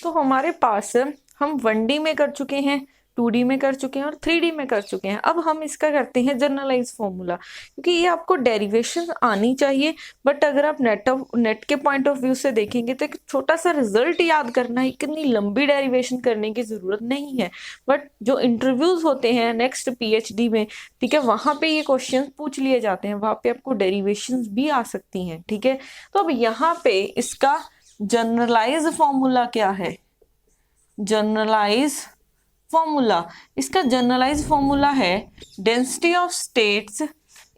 तो हमारे पास हम 1D में कर चुके हैं, 2D में कर चुके हैं और 3D में कर चुके हैं। अब हम इसका करते हैं जनरलाइज फॉर्मूला, क्योंकि ये आपको डेरिवेशन आनी चाहिए। बट अगर आप नेट के पॉइंट ऑफ व्यू से देखेंगे तो एक छोटा सा रिजल्ट याद करना है, इतनी लंबी डेरिवेशन करने की जरूरत नहीं है। बट जो इंटरव्यूज होते हैं नेक्स्ट PhD में, ठीक है, वहां पे ये क्वेश्चन पूछ लिए जाते हैं, वहां पे आपको डेरिवेशन भी आ सकती हैं। ठीक है, तो अब यहाँ पे इसका जनरलाइज फॉर्मूला क्या है? जनरलाइज फॉर्मूला, इसका जनरलाइज फॉर्मूला है density of states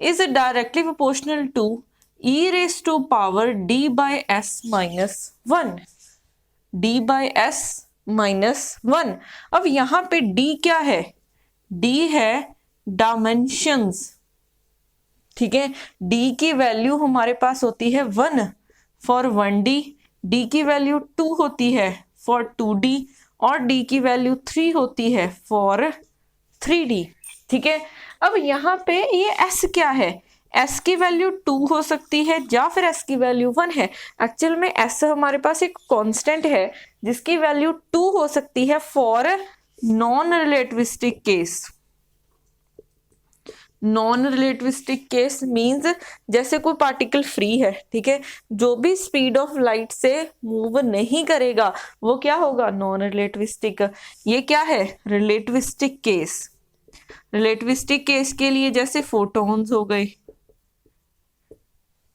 is directly proportional to e raise to power d by s minus 1, d by s minus 1। अब यहां पे d क्या है? d है डायमेंशंस। ठीक है, d की वैल्यू हमारे पास होती है 1 फॉर 1D, d की वैल्यू 2 होती है फॉर 2D और d की वैल्यू 3 होती है फॉर 3D। ठीक है, अब यहाँ पे ये s क्या है? s की वैल्यू 2 हो सकती है या फिर s की वैल्यू 1 है। एक्चुअल में s हमारे पास एक कांस्टेंट है जिसकी वैल्यू 2 हो सकती है for non relativistic case. Non relativistic case means जैसे कोई पार्टिकल फ्री है, ठीक है, जो भी स्पीड ऑफ लाइट से मूव नहीं करेगा वो क्या होगा? Non relativistic. ये क्या है? Relativistic case. रिलेटिविस्टिक केस के लिए जैसे फोटॉन्स हो गए।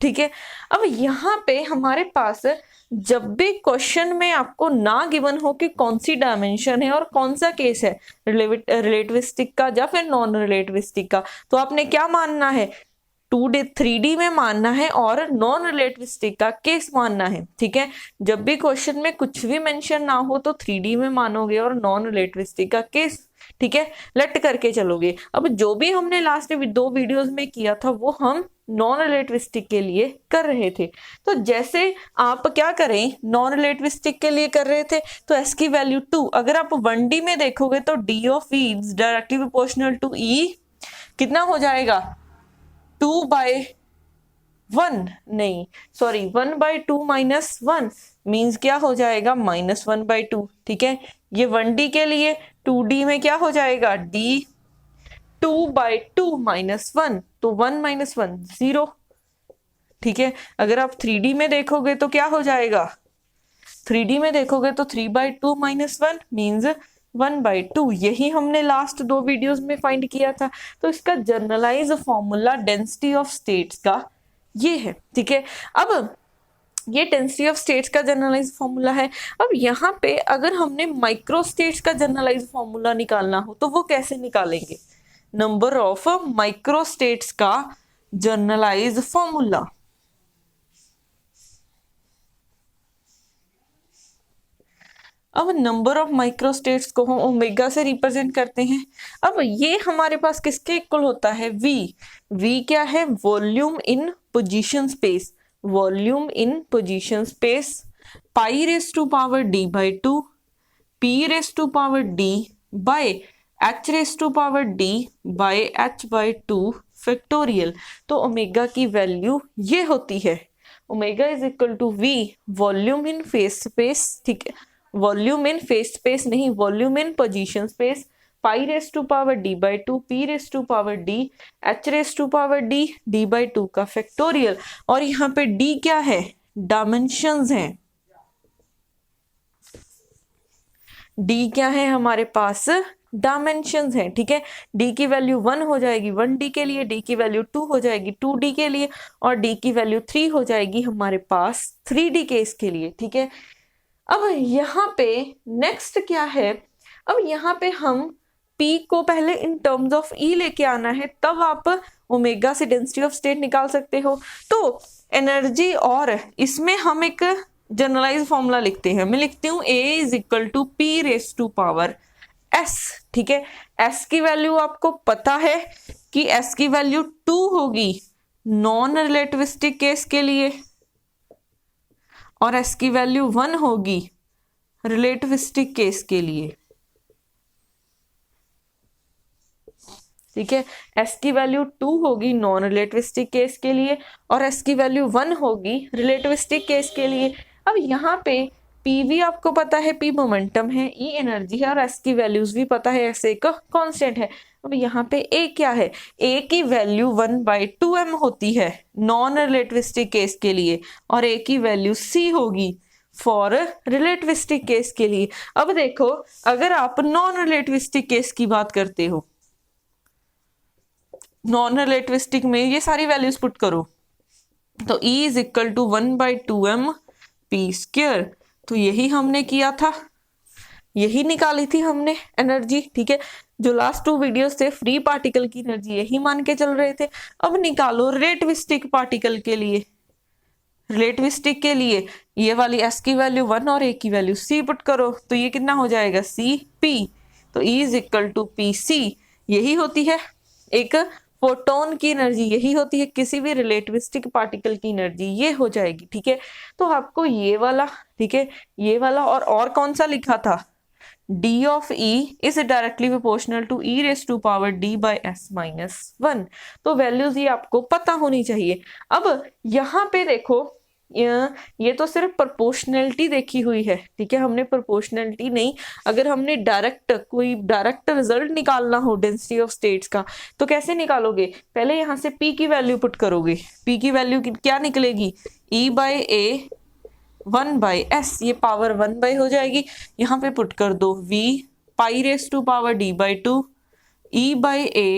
ठीक है, अब यहाँ पे हमारे पास जब भी क्वेश्चन में आपको ना गिवन हो कि कौन सी डायमेंशन है और कौन सा केस है, रिलेटिविस्टिक का या फिर नॉन रिलेटिविस्टिक का, तो आपने क्या मानना है? 2D 3D में मानना है और नॉन रिलेटिविस्टिक का केस मानना है। ठीक है, जब भी क्वेश्चन में कुछ भी मेंशन ना हो तो 3D में मानोगे और नॉन रिलेटिविस्टिक का केस, ठीक है, लट करके चलोगे। अब जो भी हमने लास्ट 2 वीडियोस में किया था वो हम नॉन रिलेटिविस्टिक के लिए कर रहे थे। तो जैसे आप क्या करें, नॉन रिलेटिविस्टिक के लिए कर रहे थे तो s की वैल्यू 2, अगर आप 1D में देखोगे तो d of e directly proportional to e कितना हो जाएगा? 2/1, नहीं सॉरी 1/2 माइनस 1 मीन्स क्या हो जाएगा? -1/2। ठीक है, ये 1D के लिए, 2D में क्या हो जाएगा? d 2/2 माइनस 1, तो 1 माइनस 1 0। ठीक है, अगर आप 3D में देखोगे तो क्या हो जाएगा? 3D में देखोगे तो 3/2 माइनस 1 मीन्स 1/2। यही हमने लास्ट 2 वीडियोस में फाइंड किया था। तो इसका generalize formula density of states का ये है। ठीक है, अब ये डेंसिटी ऑफ स्टेट्स का जनरलाइज फॉर्मूला है। अब यहाँ पे अगर हमने माइक्रो स्टेट्स का जनरलाइज फॉर्मूला निकालना हो तो वो कैसे निकालेंगे? नंबर ऑफ माइक्रो स्टेट्स का जनरलाइज फॉर्मूला। अब नंबर ऑफ माइक्रो स्टेट्स को हम ओमेगा से रिप्रेजेंट करते हैं। अब ये हमारे पास किसके इक्वल होता है? v क्या है? Volume in position space. Volume in position space pi raise to power d/2 p raise to power d by h raise to power d by h/2 factorial. तो ओमेगा की वैल्यू ये होती है, omega is equal to v volume in phase space. ठीक है, volume in phase space नहीं, volume in position space, pi raise to power d/2 p raise to power d h raise to power d d/2 का factorial. और यहाँ पे d क्या है? Dimensions हैं। d क्या है हमारे पास? डायमेंशंस हैं। ठीक है, d की वैल्यू 1 हो जाएगी 1D के लिए, d की वैल्यू 2 हो जाएगी 2D के लिए और d की वैल्यू 3 हो जाएगी हमारे पास 3D केस के लिए। ठीक है, अब यहाँ पे नेक्स्ट क्या है? अब यहाँ पे हम P को पहले इन टर्म्स ऑफ E लेके आना है, तब आप ओमेगा से डेंसिटी ऑफ स्टेट निकाल सकते हो। तो एनर्जी, और इसमें हम एक जनरलाइज फॉर्मूला लिखते हैं। मैं लिखती हूँ A is equal to P raise to power S। ठीक है, S की वैल्यू आपको पता है कि S की वैल्यू 2 होगी नॉन रिलेटिविस्टिक केस के लिए और S की वैल्यू 1 होगी रिलेटिविस्टिक केस के लिए। ठीक है, S की वैल्यू 2 होगी नॉन रिलेटिविस्टिक केस के लिए और S की वैल्यू 1 होगी रिलेटिविस्टिक केस के लिए। अब यहाँ पे पी भी आपको पता है, पी मोमेंटम है, ई एनर्जी है और एस की वैल्यूज भी पता है, एस एक कांस्टेंट है। अब यहाँ पे ए क्या है, ए की वैल्यू 1/2m होती है नॉन रिलेटिविस्टिक केस के लिए, और ए की वैल्यू सी होगी फॉर रिलेटिविस्टिक केस के लिए। अब देखो, अगर आप नॉन रिलेटिविस्टिक केस की बात करते हो, नॉन रिलेटिविस्टिक में ये सारी वैल्यूज पुट करो, तो E is equal to 1/2m P square. तो यही हमने किया था, यही निकाली थी हमने एनर्जी, ठीक है। जो लास्ट 2 वीडियोस थे फ्री पार्टिकल की एनर्जी यही मान के चल रहे थे। अब निकालो रिलेटिविस्टिक पार्टिकल के लिए, रिलेटिविस्टिक के लिए ये वाली S की वैल्यू 1 और A की वैल्यू C पुट करो, तो ये कितना हो जाएगा CP। तो E is equal to PC। यही होती है एक फोटोन की एनर्जी, यही होती है किसी भी रिलेटिविस्टिक पार्टिकल की एनर्जी, ये हो जाएगी, ठीक है। तो आपको ये वाला, ठीक है, ये वाला और कौन सा लिखा था, D of E is directly proportional to E raise to power D by S minus 1। तो वैल्यूज ये आपको पता होनी चाहिए। अब यहाँ पे देखो, ये तो सिर्फ प्रोपोर्शनैलिटी देखी हुई है, ठीक है, हमने प्रोपोर्शनैलिटी नहीं, अगर हमने कोई डायरेक्ट रिजल्ट निकालना हो डेंसिटी ऑफ स्टेट्स का, तो कैसे निकालोगे, पहले यहाँ से P की वैल्यू पुट करोगे, P की वैल्यू क्या निकलेगी, E बाई A 1/s, ये पावर 1 हो जाएगी, यहाँ पे पुट कर दो V pi raise to power D/2 E by A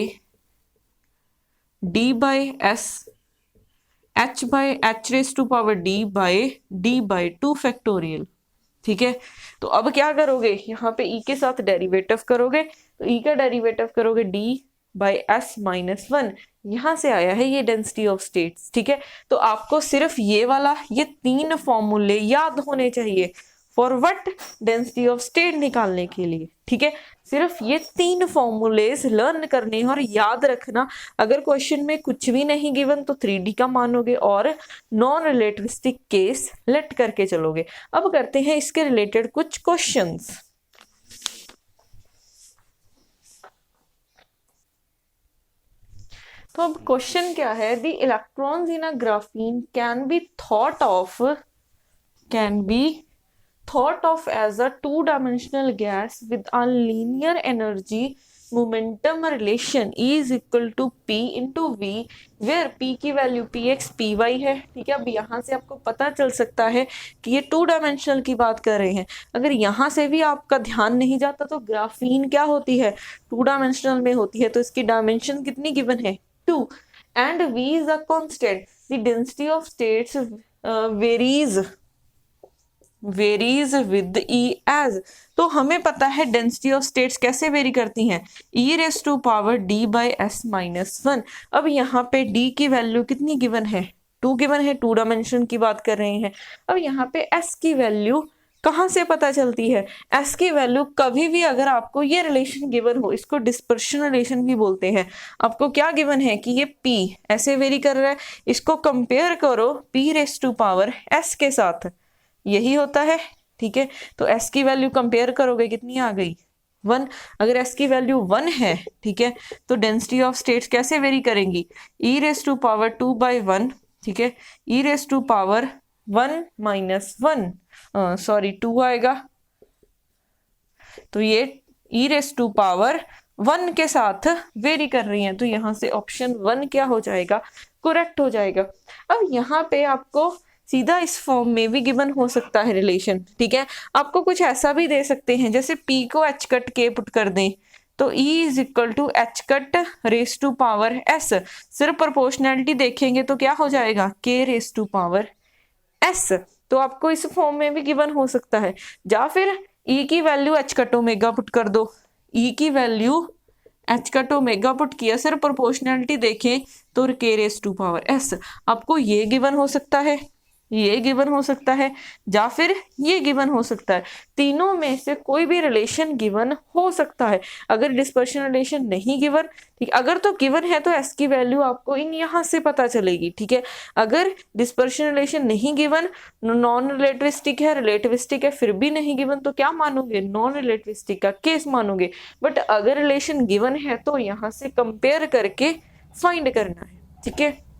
D/s h raise to power D/2 factorial, ठीक है। तो अब क्या करोगे, यहाँ पे E के साथ डेरिवेटिव करोगे, तो E का डेरिवेटिव करोगे D/s माइनस 1, यहाँ से आया है ये डेंसिटी ऑफ स्टेट्स, ठीक है। तो आपको सिर्फ ये वाला, ये 3 फॉर्मूले याद होने चाहिए for what, density of state निकालने के लिए, ठीक है। सिर्फ ये 3 फॉर्मूलेज लर्न करने और याद रखना। अगर क्वेश्चन में कुछ भी नहीं गिवन तो 3D का मानोगे और नॉन रिलेटिविस्टिक केस लेट करके चलोगे। अब करते हैं इसके रिलेटेड कुछ क्वेश्चंस। तो अब क्वेश्चन क्या है, the electrons in a graphene can be thought of as a 2-dimensional gas with a linear energy momentum relation E is equal to P into V, where P की value Px Py है, ठीक है। अब यहाँ से आपको पता चल सकता है कि ये 2 डायमेंशनल की बात कर रहे हैं। अगर यहाँ से भी आपका ध्यान नहीं जाता तो ग्राफीन क्या होती है, 2 डायमेंशनल में होती है, तो इसकी डायमेंशन कितनी गिवन है, 2, and V is a constant, the density of states varies with E as. तो हमें पता है डेंसिटी ऑफ स्टेट्स कैसे वेरी करती हैं, E raise to power D/s minus 1। अब यहाँ पे D की वैल्यू कितनी गिवन है, 2 गिवन है, 2 डायमेंशन की बात कर रहे हैं। अब यहाँ पे S की वैल्यू कहाँ से पता चलती है, S की वैल्यू कभी भी अगर आपको ये रिलेशन गिवन हो, इसको डिस्पर्शन रिलेशन भी बोलते हैं, आपको क्या गिवन है कि ये P ऐसे वेरी कर रहा है, इसको कंपेयर करो P raise to power S के साथ, यही होता है, ठीक है। तो S की वैल्यू कंपेयर करोगे कितनी आ गई, 1। अगर S की वैल्यू 1 है, ठीक है, तो डेंसिटी ऑफ स्टेट्स कैसे वेरी करेंगी, E रेस टू पावर 2/1, ठीक है, E raise to power 1 minus 1, sorry 2 आएगा, तो ये E रेस टू पावर 1 के साथ वेरी कर रही हैं, तो यहाँ से ऑप्शन 1 क्या हो जाएगा, करेक्ट हो जाएगा। अब यहाँ पे आपको सीधा इस फॉर्म में भी गिवन हो सकता है रिलेशन, ठीक है। आपको कुछ ऐसा भी दे सकते हैं, जैसे P को h कट K पुट कर दें, तो E is equal to h cut raise to power S। सिर्फ प्रोपोर्शनैलिटी देखेंगे तो क्या हो जाएगा, K raise to power S। तो आपको इस फॉर्म में भी गिवन हो सकता है, या फिर E की value h cut omega put कर दो, E की value h cut omega put किया, सिर्फ प्रोपोर्शनैलिटी देखें तो K raise to power S। आपको ये गिवन हो सकता है, ये गिवन हो सकता है, या फिर ये गिवन हो सकता है, तीनों में से कोई भी रिलेशन गिवन हो सकता है। अगर डिस्पर्शन रिलेशन नहीं गिवन, ठीक, अगर तो गिवन है तो S की वैल्यू आपको इन यहाँ से पता चलेगी, ठीक है। अगर डिस्पर्शन रिलेशन नहीं गिवन, नॉन रिलेटिविस्टिक है, रिलेटिविस्टिक है, फिर भी नहीं गिवन, तो क्या मानोगे, नॉन रिलेटिविस्टिक का केस मानोगे। बट अगर रिलेशन गिवन है तो यहाँ से कंपेयर करके फाइंड करना है, ठीक है।